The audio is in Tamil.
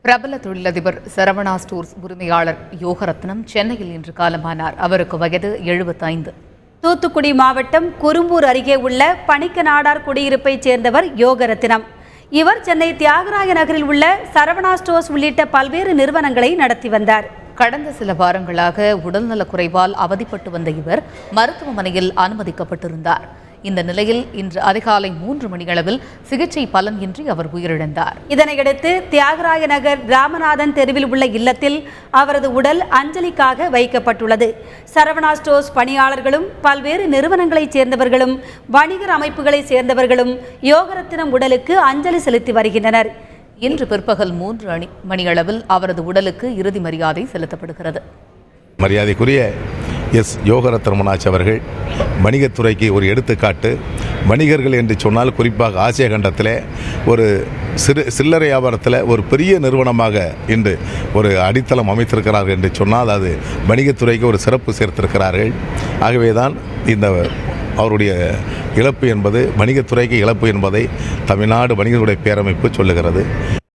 பிரபல தொழிலதிபர் சரவணா ஸ்டோர்ஸ் உரிமையாளர் யோகரத்னம் சென்னையில் இன்று காலமானார். அவருக்கு வயது 75. தூத்துக்குடி மாவட்டம் குரும்பூர் அருகே உள்ள பணிக்கநாடார் குடியிருப்பைச் சேர்ந்தவர் யோகரத்னம். இவர் சென்னை தியாகராய நகரில் உள்ள சரவணா ஸ்டோர்ஸ் உள்ளிட்ட பல்வேறு நிறுவனங்களை நடத்தி வந்தார். கடந்த சில வாரங்களாக உடல்நலக் குறைவால் அவதிப்பட்டு வந்த இவர் மருத்துவமனையில் அனுமதிக்கப்பட்டிருந்தார். இந்த நிலையில் இன்று அதிகாலை 3 மணியளவில் சிகிச்சை பலனின்றி அவர் உயிரிழந்தார். இதனையடுத்து தியாகராய நகர் ராமநாதன் தெருவில் உள்ள இல்லத்தில் அவரது உடல் அஞ்சலிக்காக வைக்கப்பட்டுள்ளது. சரவணா ஸ்டோர்ஸ் பணியாளர்களும் பல்வேறு நிறுவனங்களைச் சேர்ந்தவர்களும் வணிகர் அமைப்புகளைச் சேர்ந்தவர்களும் யோகரத்னம் உடலுக்கு அஞ்சலி செலுத்தி வருகின்றனர். இன்று பிற்பகல் 3 மணியளவில் அவரது உடலுக்கு இறுதி மரியாதை செலுத்தப்படுகிறது. மரியாதைக்குரிய யோகரத்னமனாச் அவர்கள் வணிகத்துறைக்கு ஒரு எடுத்துக்காட்டு. வணிகர்கள் என்று சொன்னால் குறிப்பாக ஆசிய கண்டத்தில் ஒரு சில்லறை வியாபாரத்தில் ஒரு பெரிய நிறுவனமாக இன்று ஒரு அடித்தளம் அமைத்திருக்கிறார்கள் என்று சொன்னால் அது வணிகத்துறைக்கு ஒரு சிறப்பு சேர்த்திருக்கிறார்கள். ஆகவே தான் இந்த அவருடைய இழப்பு என்பது வணிகத்துறைக்கு இழப்பு என்பதை தமிழ்நாடு வணிகர்களுடைய பேரமைப்பு சொல்லுகிறது.